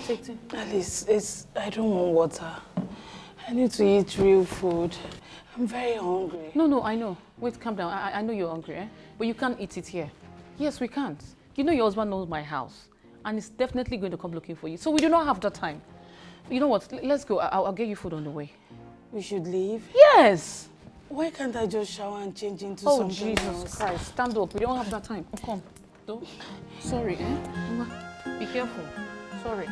Take tea. Alice, I don't want water. I need to eat real food. I'm very hungry. No, I know. Wait, calm down. I know you're hungry, eh? But you can't eat it here. Yes, we can't. You know your husband knows my house. And he's definitely going to come looking for you. So we do not have the time. You know what? Let's go. I'll get you food on the way. We should leave? Yes! Why can't I just shower and change into something Jesus else? Jesus Christ, stand up. We don't have that time. Oh, come. Don't. Sorry, eh? Be careful. Sorry.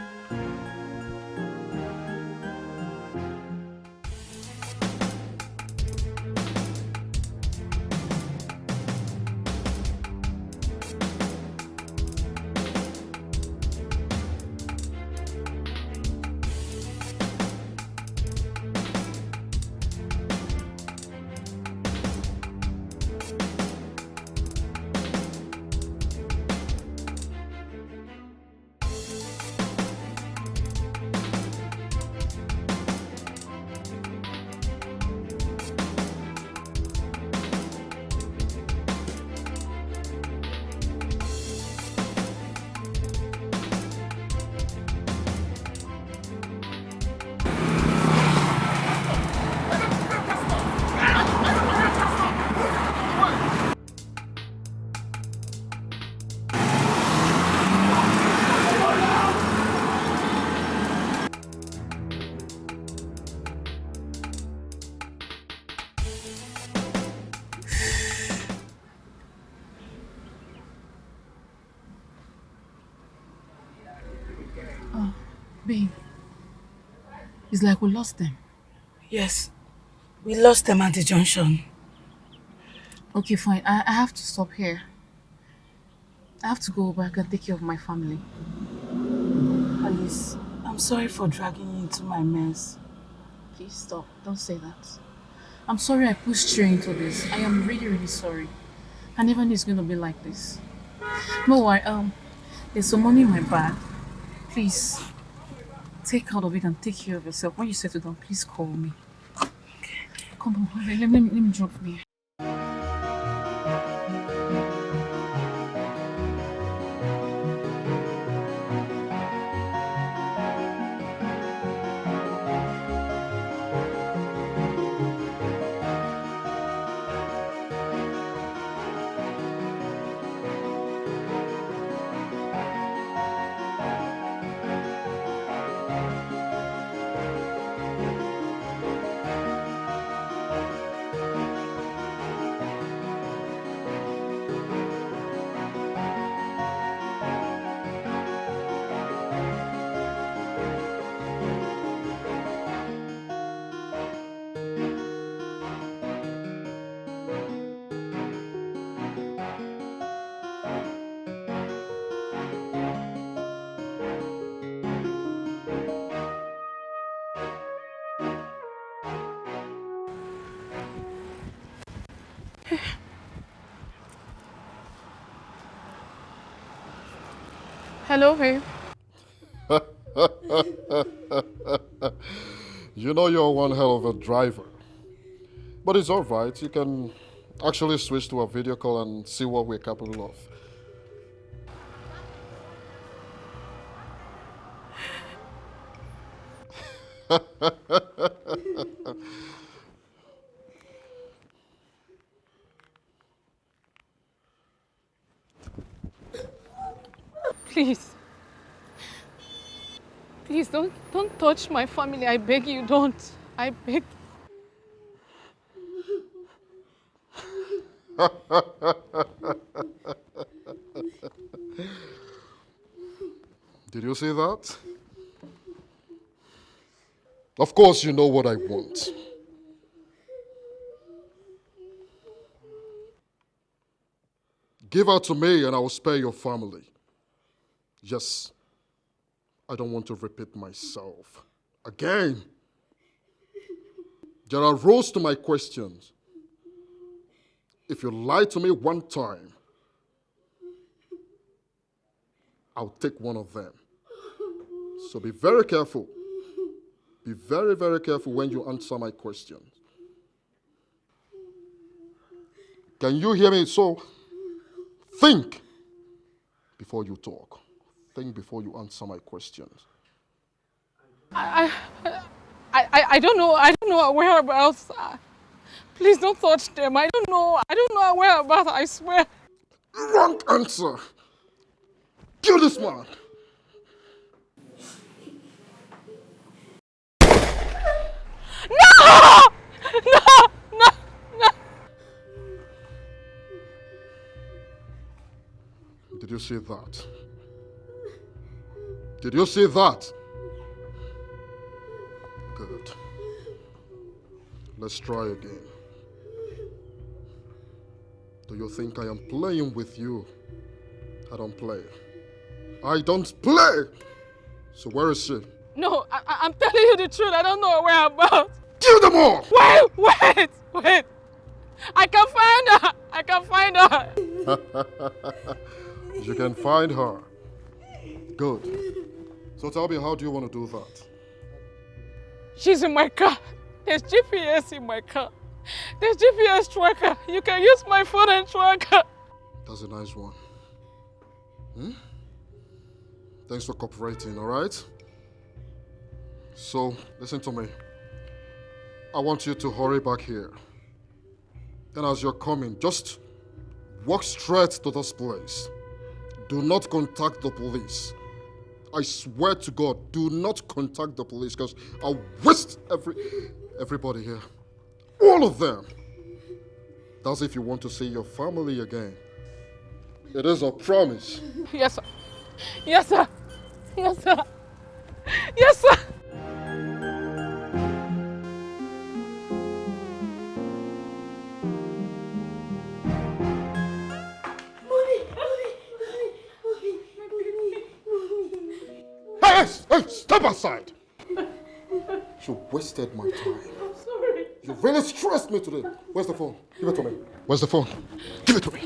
Babe, it's like we lost them. Yes, we lost them at the junction. Okay, fine. I have to stop here. I have to go back and take care of my family. Alice, I'm sorry for dragging you into my mess. Please stop. Don't say that. I'm sorry I pushed you into this. I am really, really sorry. I never knew it's going to be like this. No, there's some money in my bag. Please, take out of it and take care of yourself. When you settle down, please call me. Okay. Come on, let me drop me. Hello, babe. You know you're one hell of a driver. But it's all right. You can actually switch to a video call and see what we're capable of. Please. Please don't touch my family. I beg you, don't. I beg. Did you see that? Of course you know what I want. Give her to me and I will spare your family. Yes, I don't want to repeat myself again. There are rules to my questions. If you lie to me one time, I'll take one of them. So be very careful. Be very, very careful when you answer my questions. Can you hear me? So, think before you talk. Think before you answer my questions. I don't know. I don't know her whereabouts. Please don't touch them. I don't know. I don't know her whereabouts. I swear. Wrong answer. Kill this man. No! No! No! No! Did you see that? Did you see that? Good. Let's try again. Do you think I am playing with you? I don't play. I don't play! So where is she? No, I'm telling you the truth. I don't know her whereabouts. Kill them all! Wait! I can find her. I can find her. You can find her. Good. So tell me, how do you want to do that? She's in my car. There's GPS in my car. There's GPS tracker. You can use my phone and tracker. That's a nice one. Thanks for cooperating, all right? So, listen to me. I want you to hurry back here. Then as you're coming, just walk straight to this place. Do not contact the police. I swear to God, do not contact the police because I'll waste everybody here. All of them. That's if you want to see your family again. It is a promise. Yes, sir. Yes, sir. Yes, sir. Yes, sir. Hey, step aside! You wasted my time. I'm sorry. You really stressed me today. Where's the phone? Give it to me. Where's the phone? Give it to me.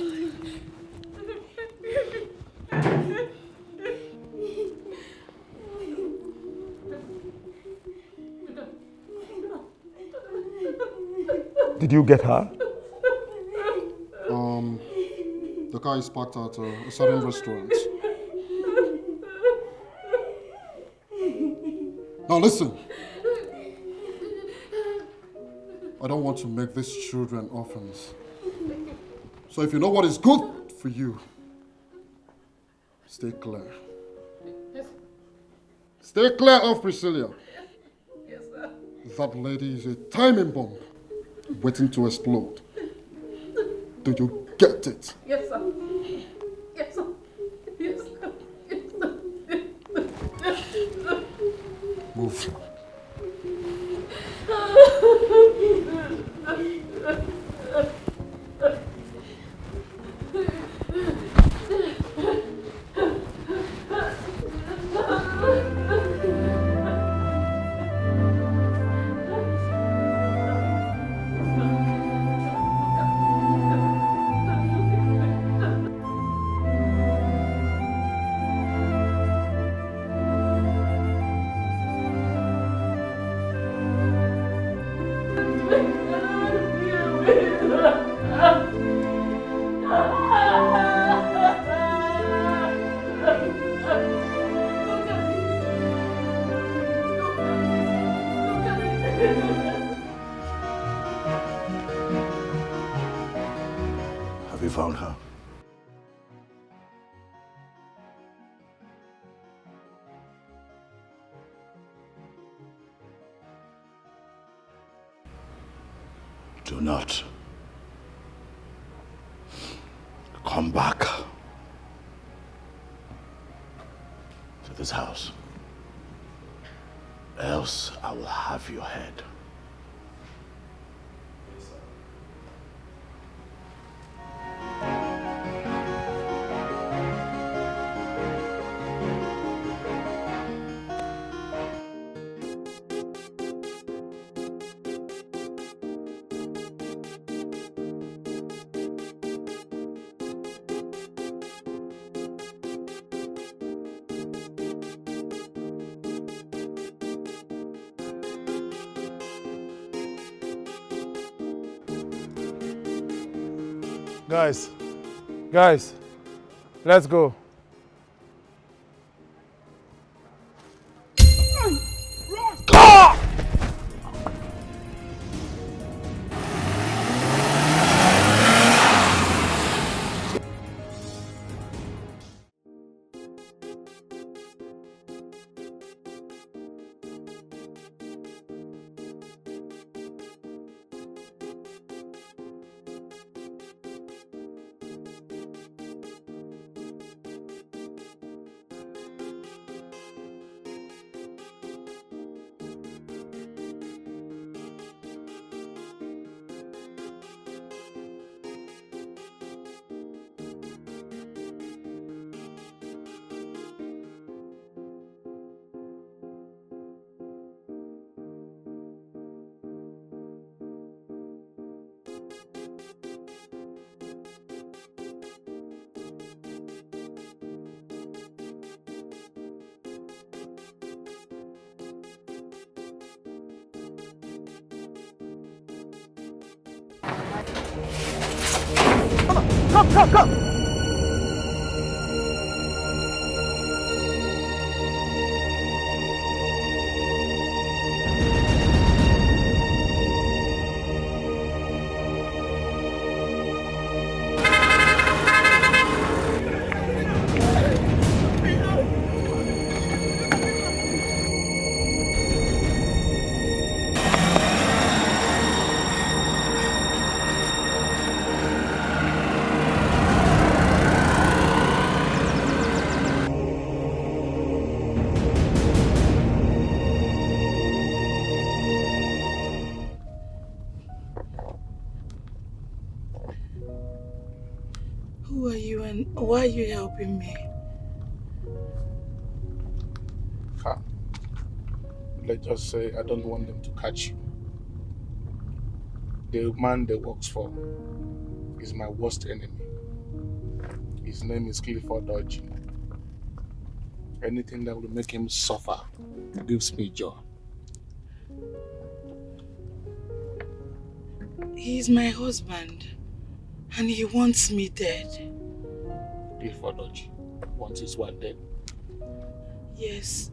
Did you get her? The car is parked at a certain restaurant. Now listen. I don't want to make these children orphans. So if you know what is good for you, stay clear. Stay clear of Priscilla. Yes, sir. That lady is a timing bomb waiting to explode. Do you get it? Yes, sir. Yes, sir. Yes, sir. Yes, sir. Move. Have you found her? Do not come back to this house, else I will have your head. Guys, let's go. Ross! Come! Who are you and why are you helping me? Let's just say I don't want them to catch you. The man they works for is my worst enemy. His name is Clifford Dodge. Anything that will make him suffer gives me joy. He's my husband and he wants me dead. Clifford Dodge wants his wife dead. Yes.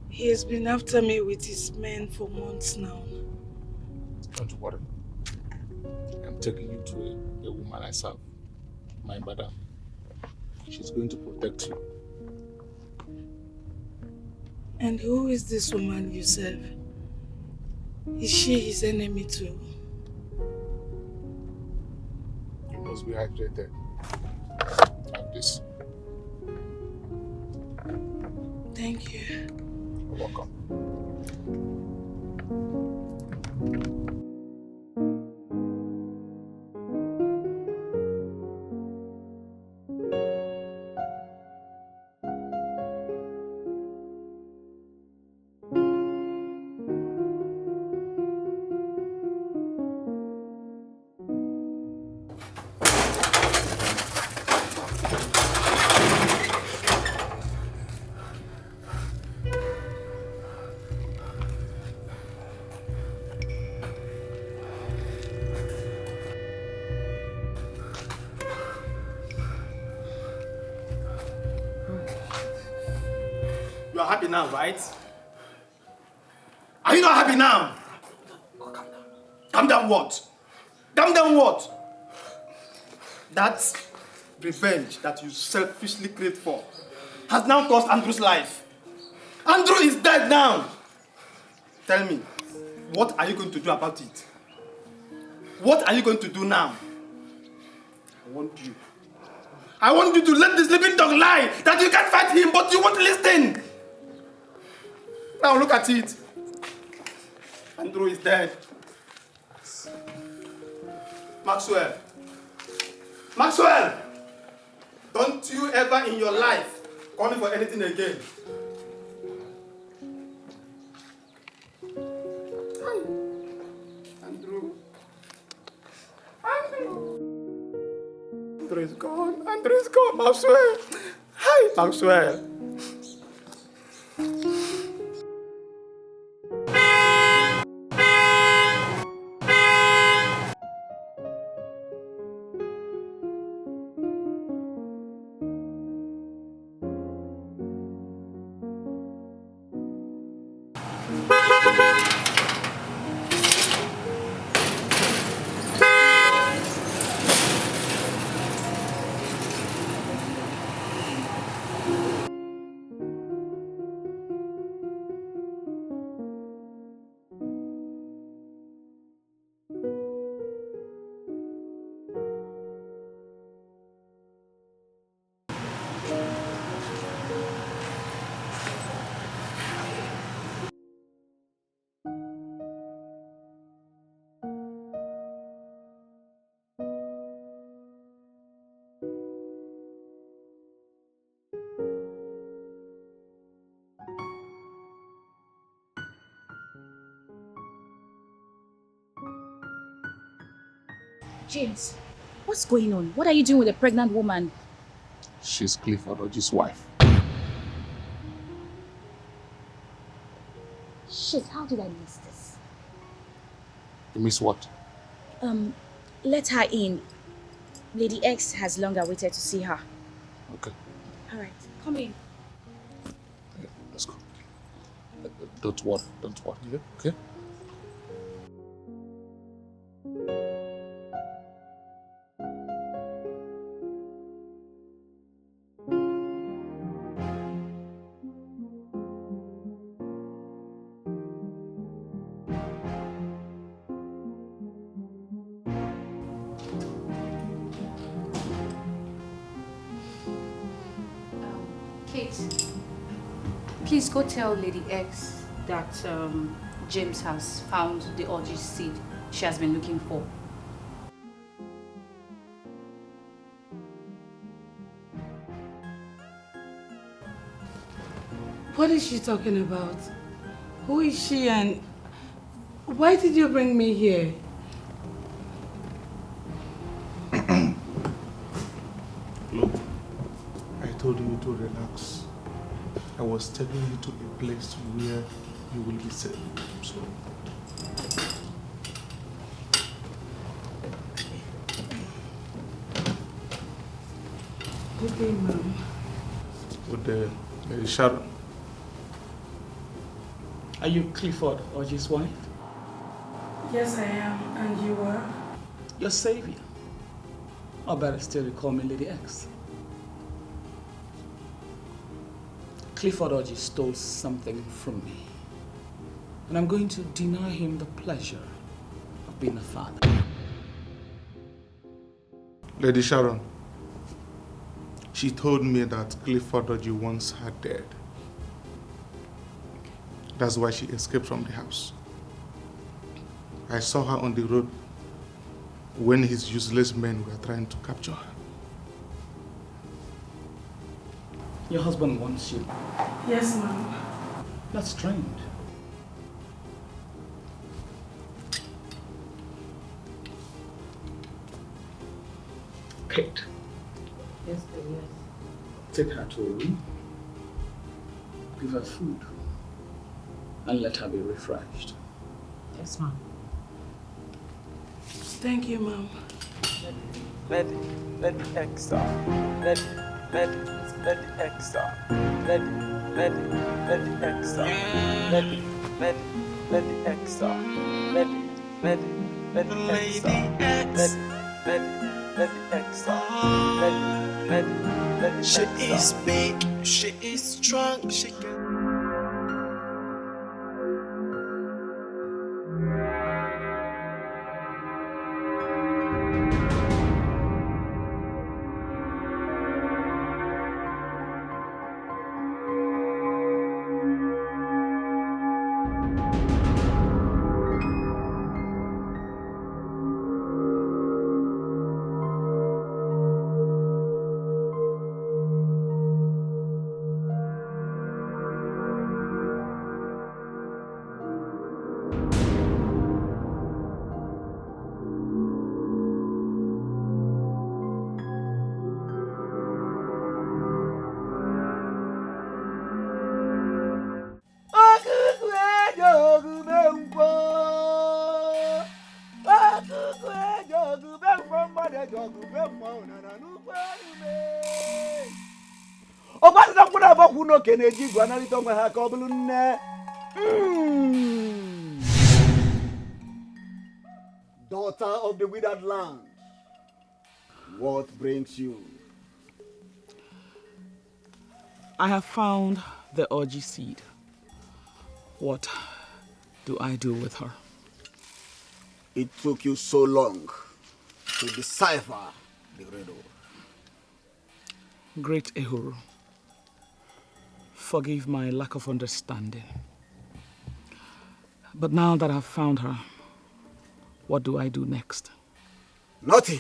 He has been after me with his men for months now. Don't worry. I'm taking you to a woman I serve, my madam. She's going to protect you. And who is this woman you serve? Is she his enemy too? You must be hydrated. Have this. Thank you. You're welcome. You are happy now, right? Are you not happy now? Oh, calm down. Calm down what? Calm down what? That revenge that you selfishly craved for has now cost Andrew's life. Andrew is dead now. Tell me, what are you going to do about it? What are you going to do now? I want you to let the sleeping dog lie that you can't fight him, but you won't listen. Now look at it. Andrew is dead. Maxwell. Maxwell! Don't you ever in your life call me for anything again. Andrew. Andrew is gone. Andrew is gone. Maxwell. Hi, Maxwell. James, what's going on? What are you doing with a pregnant woman? She's Clifford Oji's wife. Shit, how did I miss this? You miss what? Let her in. Lady X has long awaited to see her. Okay. All right, come in. Yeah, let's go. Don't worry, yeah? Okay? Kate, please go tell Lady X that James has found the orgy seed she has been looking for. What is she talking about? Who is she and why did you bring me here? Look, I told you to relax. I was taking you to a place where you will be safe. So, Good day, Mom. with the Lady Sharon. Are you Clifford Oji's wife? Yes, I am. And you are? Your savior. Or better still, you call me Lady X. Clifford Oji stole something from me. And I'm going to deny him the pleasure of being a father. Lady Sharon, she told me that Clifford Oji wants her dead. That's why she escaped from the house. I saw her on the road when his useless men were trying to capture her. Your husband wants you. Yes, Mom. That's strange. Kate. Yes, yes. Take her to a room, give her food, and let her be refreshed. Yes, ma'am. Thank you, Mom. Let the X stop. Let the X stop. Let the X stop. Let the X stop. Let the X stop. Let the X stop. Let the X stop. She is big, she is strong, she can. Daughter of the withered land, what brings you? I have found the orgy seed. What do I do with her? It took you so long to decipher the riddle. Great Ehuru, forgive my lack of understanding. But now that I've found her, what do I do next? Nothing.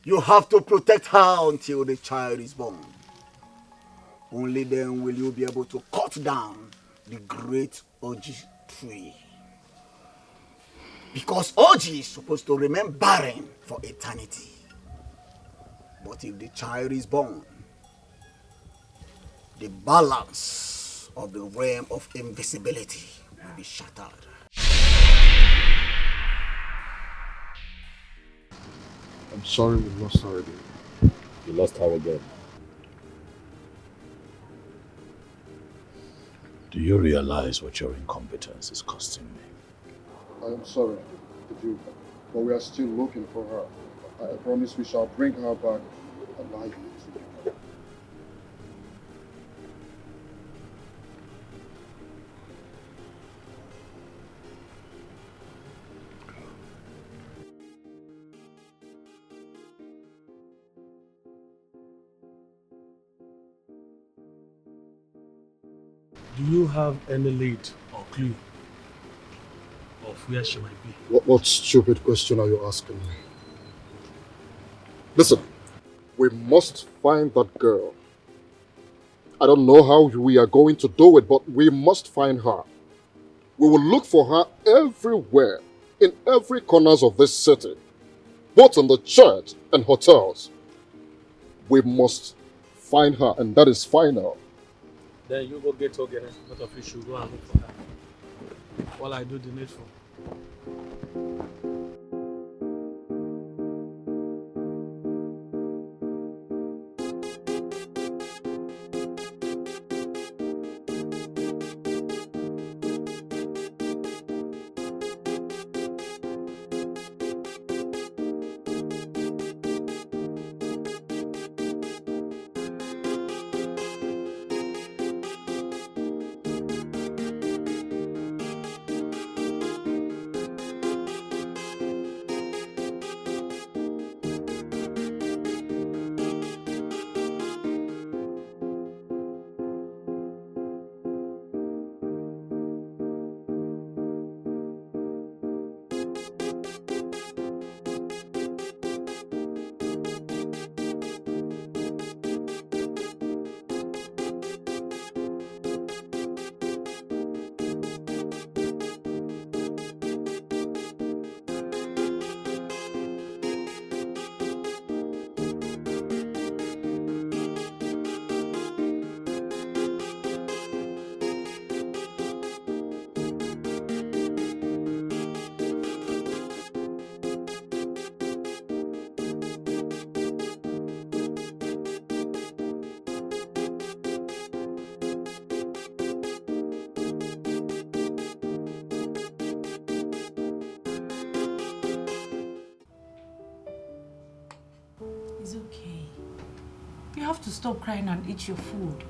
You have to protect her until the child is born. Only then will you be able to cut down the great orgy tree. Because OG is supposed to remain barren for eternity. But if the child is born, the balance of the realm of invisibility will be shattered. I'm sorry we lost her again. You lost her again. Do you realize what your incompetence is costing me? I am sorry, Duke, but we are still looking for her. I promise we shall bring her back alive. Do you have any lead or clue of where she might be? What stupid question are you asking me? Listen, we must find that girl. I don't know how we are going to do it, but we must find her. We will look for her everywhere, in every corners of this city, both in the church and hotels. We must find her, and that is final. Then you go get together, but of you should go and look for her. While I do the needful. It's okay. You have to stop crying and eat your food.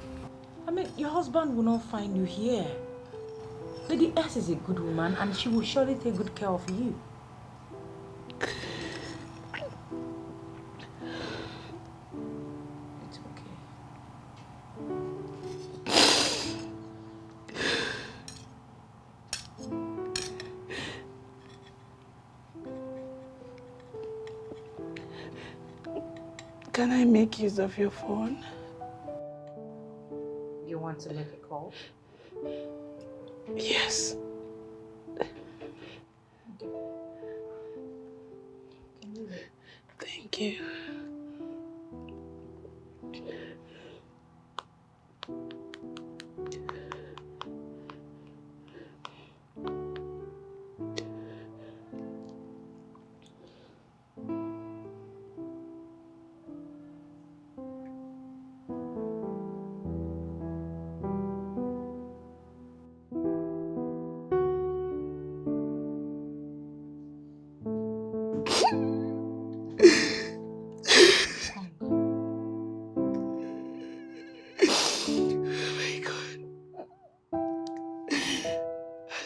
I mean, your husband will not find you here. Lady S is a good woman and she will surely take good care of you. It's okay. Can I make use of your phone? You want to make a call? Yes. Thank you.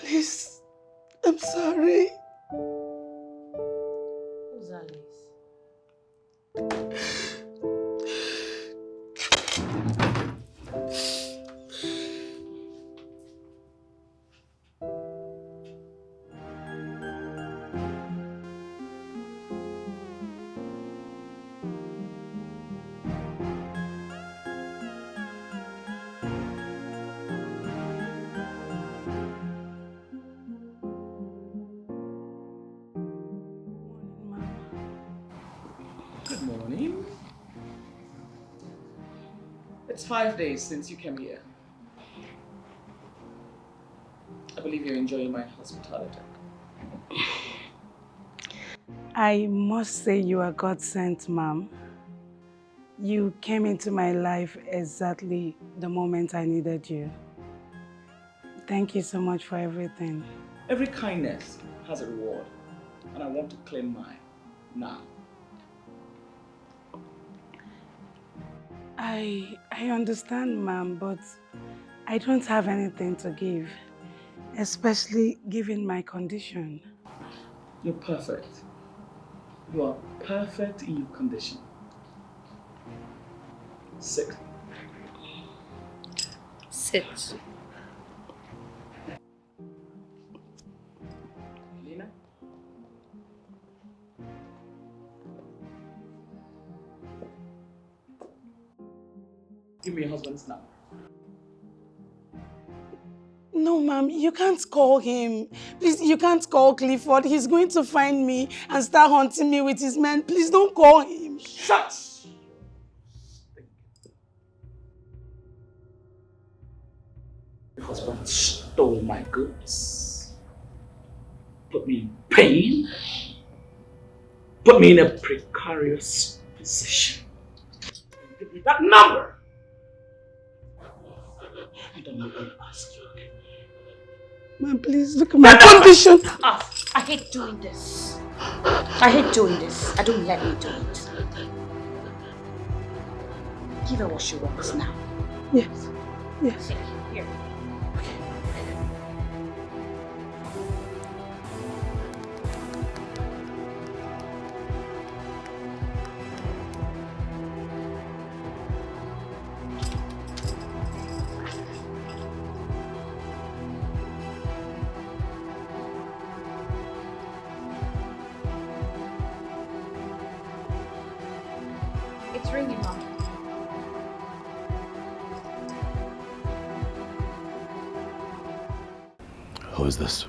Alice, I'm sorry. Who's Alice? It's 5 days since you came here. I believe you're enjoying my hospitality. I must say you are God sent, ma'am. You came into my life exactly the moment I needed you. Thank you so much for everything. Every kindness has a reward, and I want to claim mine now. I understand, ma'am, but I don't have anything to give, especially given my condition. You're perfect. You are perfect in your condition. Sit. Sit. Lena? Give me your husband's number. No, ma'am, you can't call him. Please, you can't call Clifford. He's going to find me and start hunting me with his men. Please don't call him. Shut! Your husband stole my goods. Put me in pain. Put me in a precarious position. Give me that number. I don't know what to ask you. Ma'am, please look at my condition. I hate doing this. I hate doing this. I don't let me do it. Give her what she wants now. Yes. Yes. Here. It's ringing, Mom. Who is this?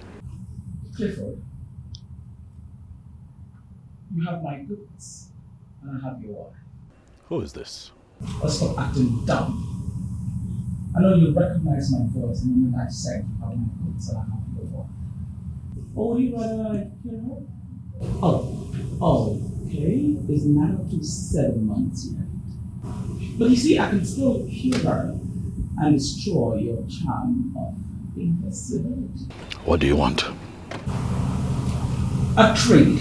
Clifford, you have my goods, and I have your wife. Who is this? Oh, stop acting dumb. I know you recognize my voice the moment I said you have my goods and I have your wife. Or would you rather, okay. It's not up to 7 months yet. But you see, I can still kill her and destroy your charm of invisibility. What do you want? A trade.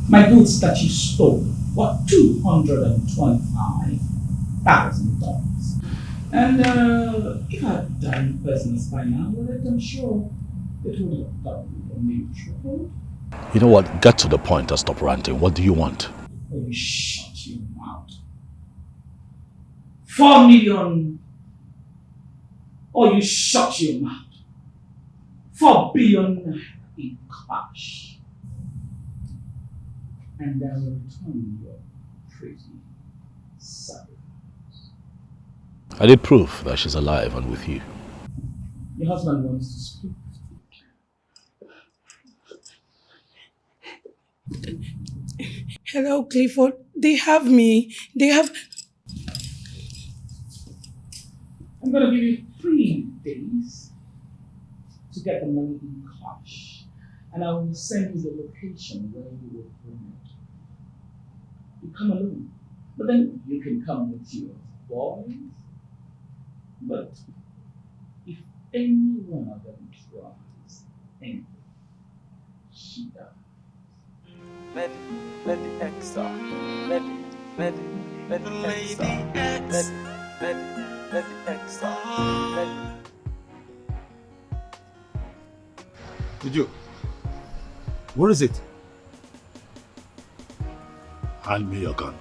My goods that you stole were $225,000. And if I had done business by now, well, I'm sure it would have done a mutual. You know what? Get to the point and stop ranting. What do you want? Oh, you shut your mouth. 4 million. Or you shut your mouth. 4 billion in cash. And I will return your pretty sacrifice. I did prove that she's alive and with you. Your husband wants to speak. Hello, Clifford. They have me. They have... I'm going to give you 3 days to get the money in cash. And I will send you the location where you will bring it. You come alone. But then you can come with your boys. But if any one of them tries anything, she dies. Let the X out. Let the X out. Let the X out. Did you? Where is it? Hand me your gun.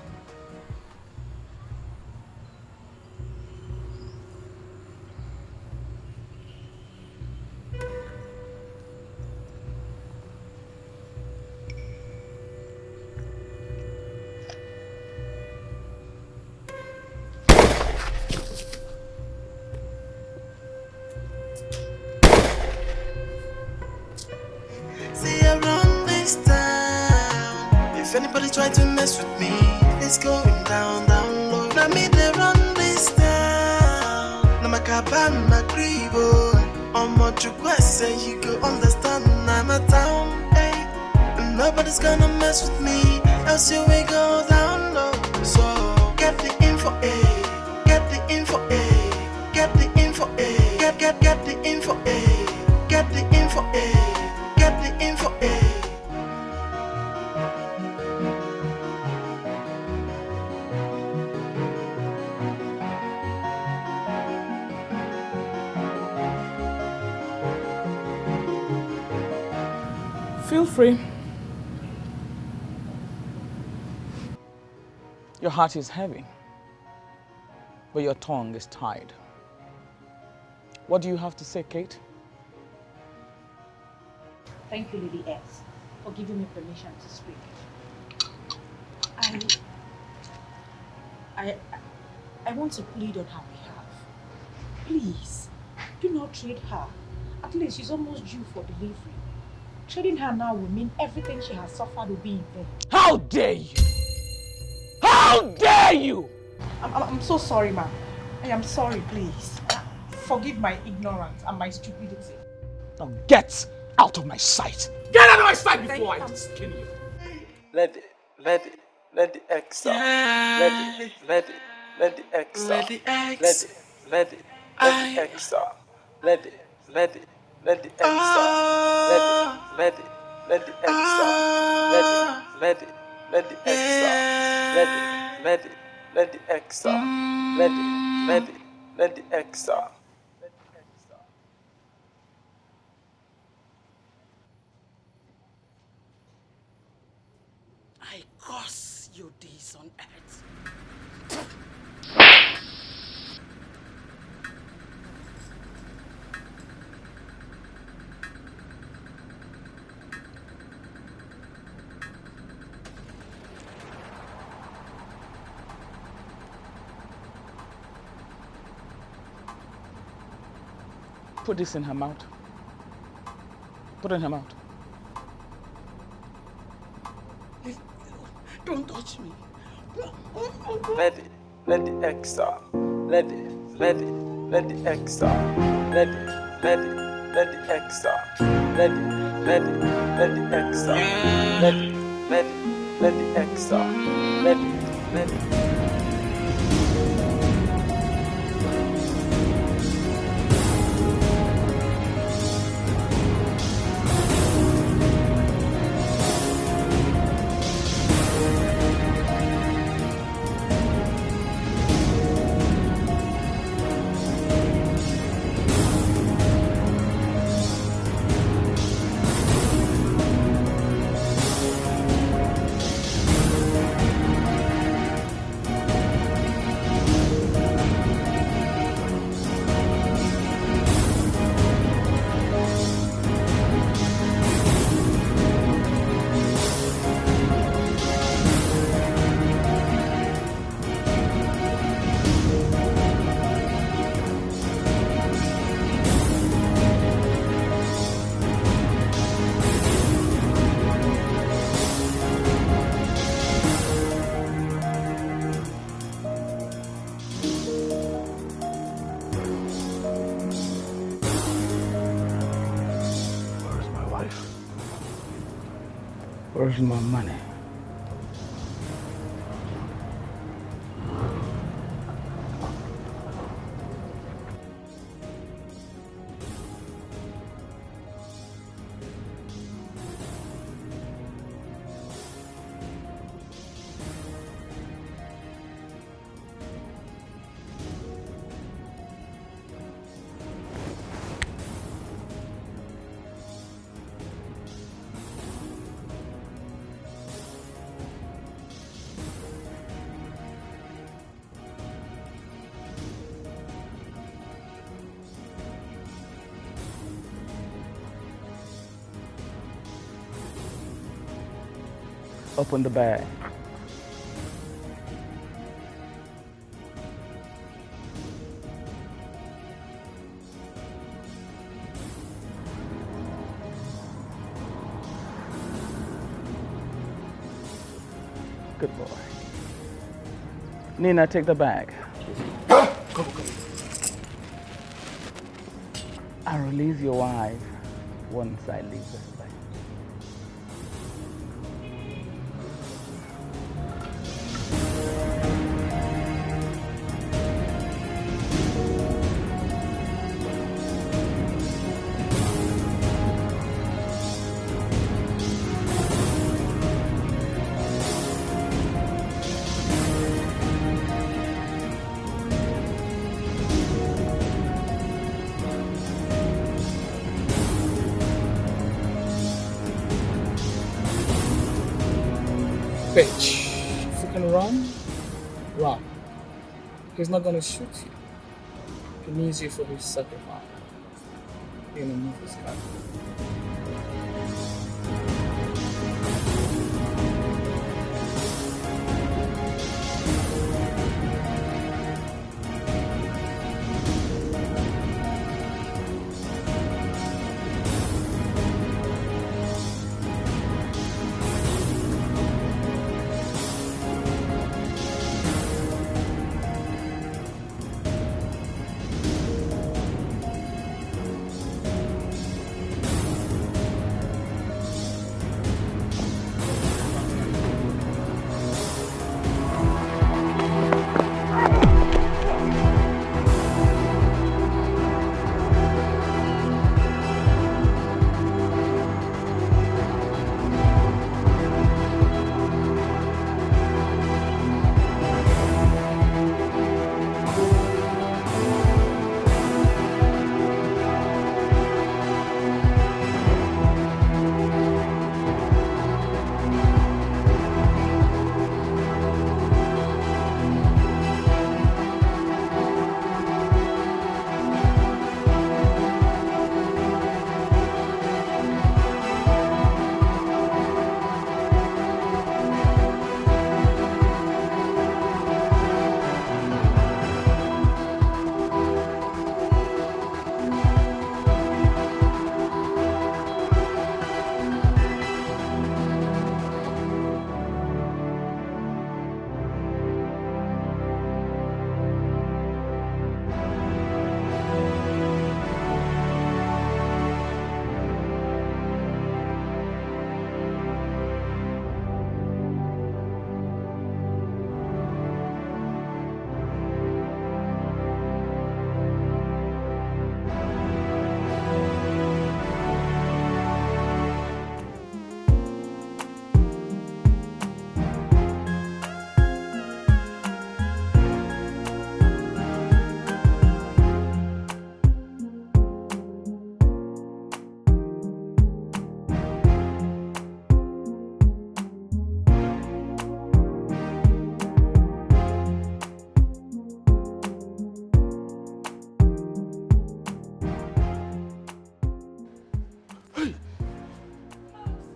See around this town. If anybody try to mess with me, it's going down, down low. Now me they run Kabana Gribo. On what you say, you go understand. I'm a town, hey. And nobody's gonna mess with me, else you will go down low. So get the info, hey. Get the info, hey. Get the info, hey. Get the info, hey. Get the info, hey. Get the info, hey. Feel free. Your heart is heavy, but your tongue is tied. What do you have to say, Kate? Thank you, Lady S, for giving me permission to speak. I want to plead on her behalf. Please, do not trade her. At least she's almost due for delivery. Trading her now will mean everything she has suffered will be in vain. How dare you? How dare you? I'm so sorry, ma'am. I am sorry, please. Forgive my ignorance and my stupidity. Now get out of my sight. Get out of my sight before I skin you. Let the X out. Let the X out. Let the X out. Let the X out. Let the X out. Let the X out. Let the X out. Let the X out. I curse your days on earth. Put this in her mouth. Put it in her mouth. Don't touch me. Let the X out. Let the X out. Let the X out. Let the X out. Let the X out. Let Where's my money? Open the bag. Good boy. Nina, take the bag. Come. I'll release your wife once I leave this place. Bitch, if you can run, run. He's not gonna shoot you. He needs you for his sacrifice. You're gonna move his car.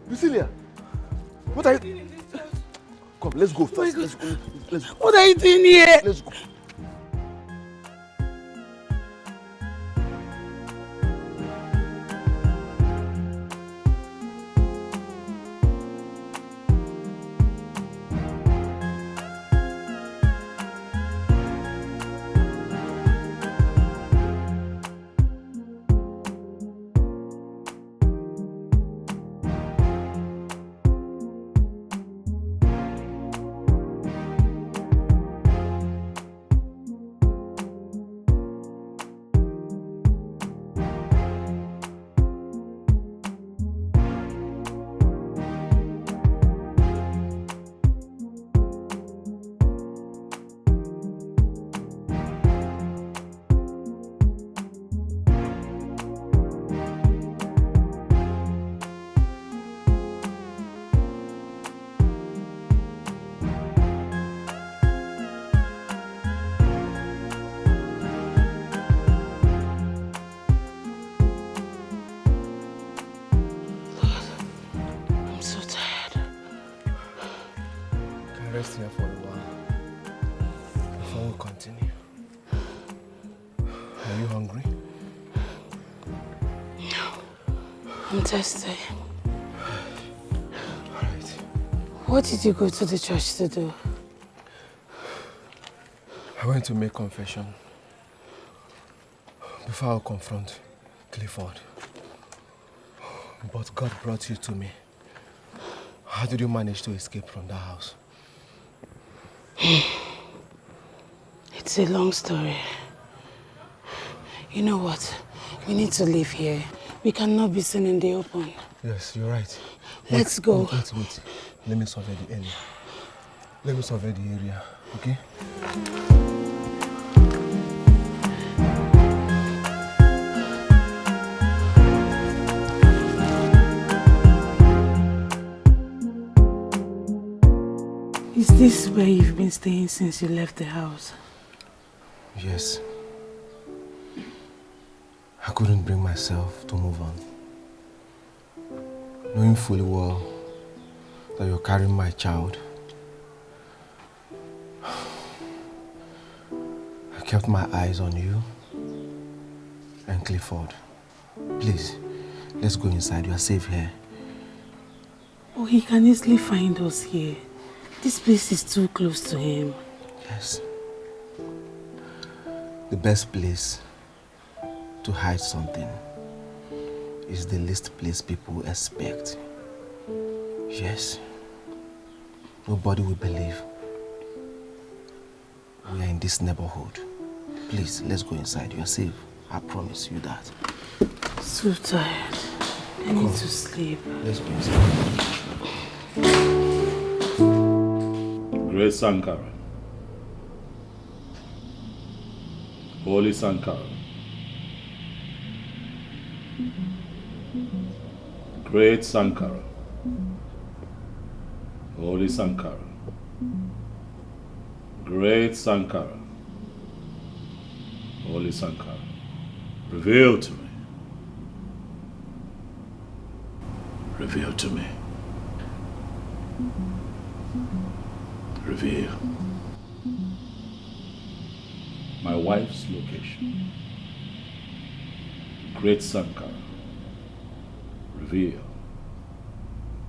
Cecilia, what are you? Come, let's go first. Let's go. Let's go. What are you doing here? Let's go. Rest here for a while before we continue. Are you hungry? No. I'm thirsty. Alright. What did you go to the church to do? I went to make confession before I'll confront Clifford. But God brought you to me. How did you manage to escape from that house? It's a long story. You know what? We need to leave here. We cannot be seen in the open. Yes, you're right. Let's go. Wait. Let me survey the area. Okay? Is this where you've been staying since you left the house? Yes. I couldn't bring myself to move on. Knowing fully well that you're carrying my child, I kept my eyes on you and Clifford. Please, let's go inside. You are safe here. Oh, he can easily find us here. This place is too close to him. Yes. The best place to hide something is the least place people expect. Yes. Nobody will believe we are in this neighborhood. Please, let's go inside. You are safe. I promise you that. So tired. I need to sleep. Let's go inside. Great Sankara. Holy Sankara. Great Sankara. Holy Sankara. Great Sankara. Holy Sankara. Reveal to me. Reveal to me. Reveal. My wife's location. Great Sankara. Reveal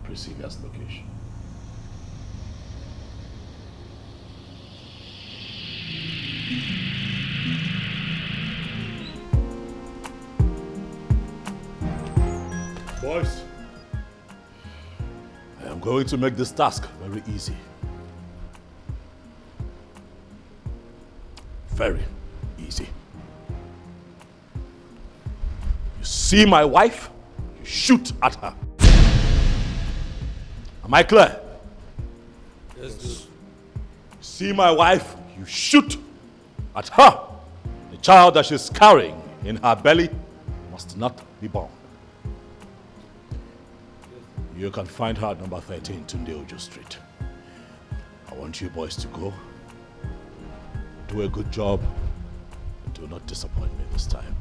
Priscilla's location. Boys, I am going to make this task very easy. Very easy. You see my wife, you shoot at her. Am I clear? Yes, dude. You see my wife, you shoot at her. The child that she's carrying in her belly must not be born. You can find her at number 13 Tundeojo Street. I want you boys to go. Do a good job. Do not disappoint me this time.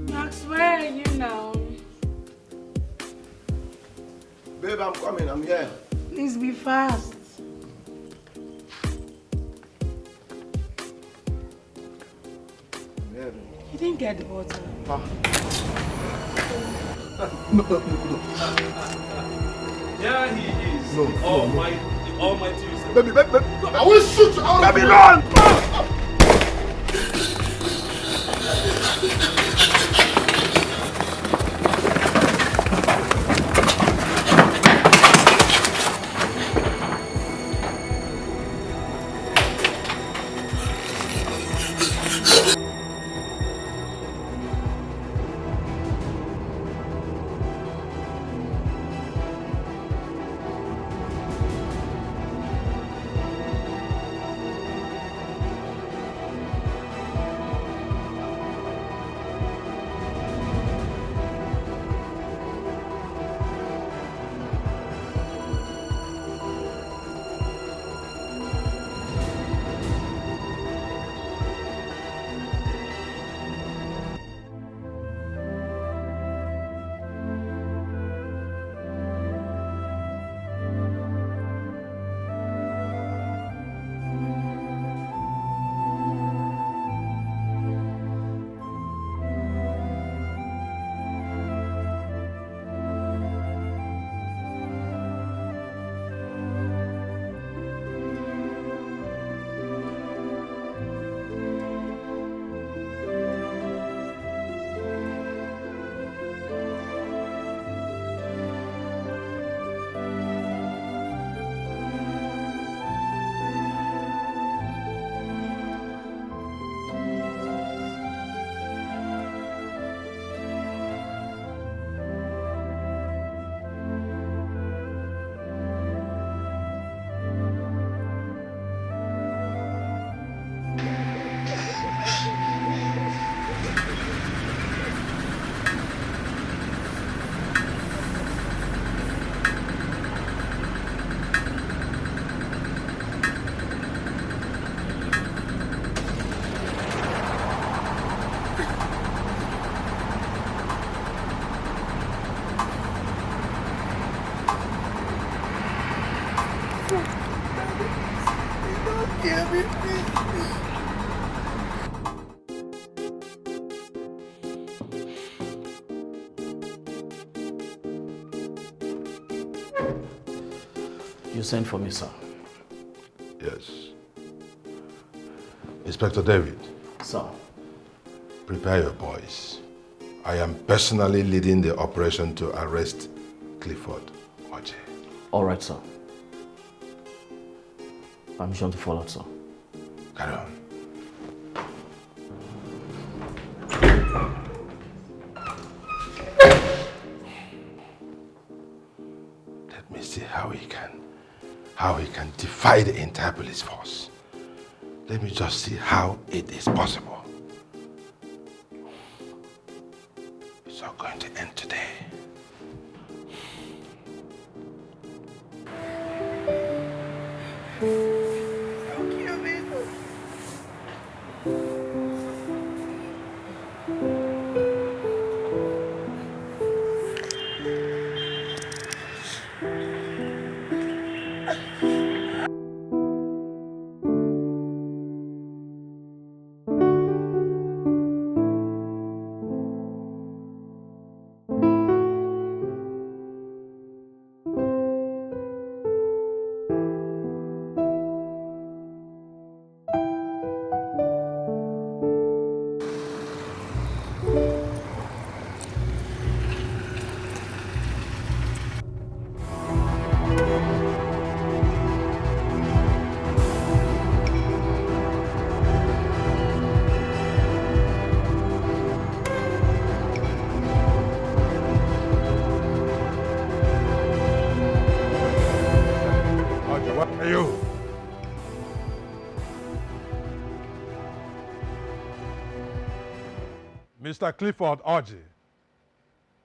Max, where are you now? Babe, I'm coming. I'm here. Please be fast. You didn't get the bottle. No. Yeah, he is. No, the Almighty. Baby. I will shoot you out of Baby, the run! You sent for me, sir. Yes. Inspector David. Sir. Prepare your boys. I am personally leading the operation to arrest Clifford Oje. All right, sir. Permission to follow, sir. Carry on. Let me see how he can defy the entire police force. Let me just see how it is possible. It's all going to end today. Mr. Clifford Oje,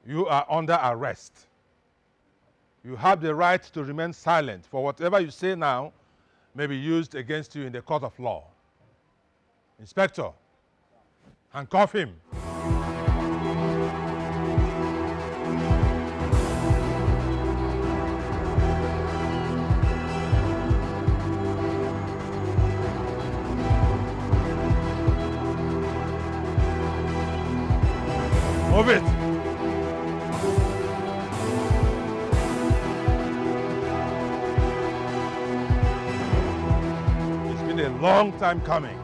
you are under arrest. You have the right to remain silent, for whatever you say now may be used against you in the court of law. Inspector, handcuff him. Move it. It's been a long time coming.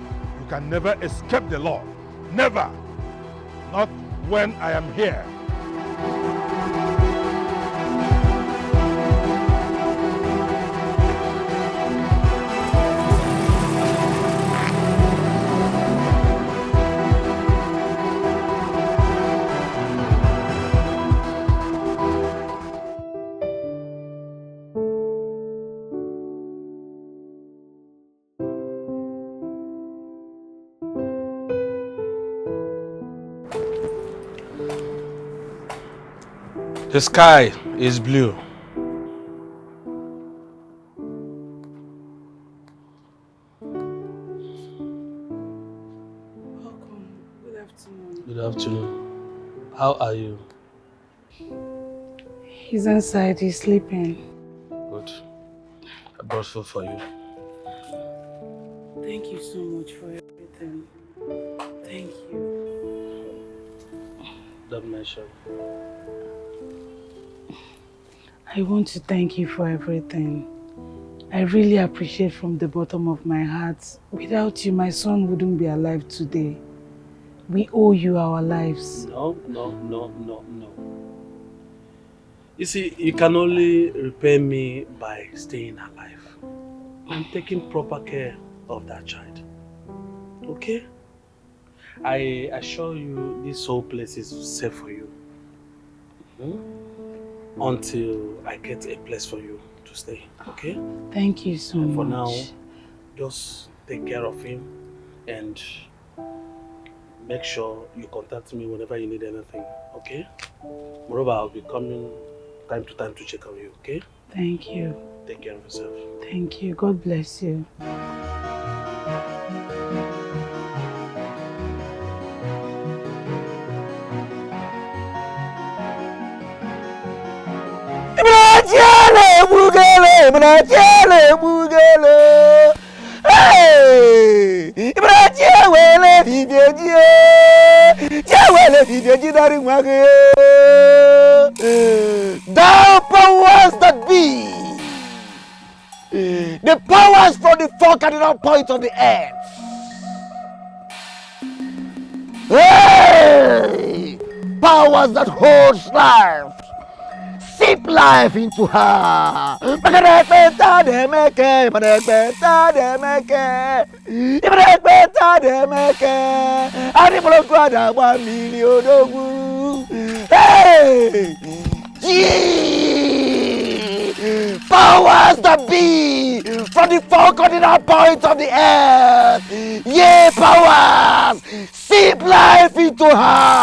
You can never escape the law. Never. Not when I am here. The sky is blue. Welcome. Good afternoon. Good afternoon. How are you? He's inside. He's sleeping. Good. I brought food for you. Thank you so much for everything. Thank you. Don't mention. I want to thank you for everything. I really appreciate from the bottom of my heart. Without you, my son wouldn't be alive today. We owe you our lives. No. You see, you can only repay me by staying alive and taking proper care of that child. Okay? I assure you this whole place is safe for you. Until I get a place for you to stay, okay? Thank you so much. For now, just take care of him and make sure you contact me whenever you need anything, okay? Moreover, I'll be coming time to time to check on you, okay? Thank you. Take care of yourself. Thank you. God bless you. Ibrachele bugele. Hey! Ibrachele videji. Chawele videji dari mwake. Thou powers The powers from the four cardinal points of the earth. Hey! Powers that holds life. Sip life into her. Hey! Powers that be from the four cardinal points of the earth. Powers! Sip life into her.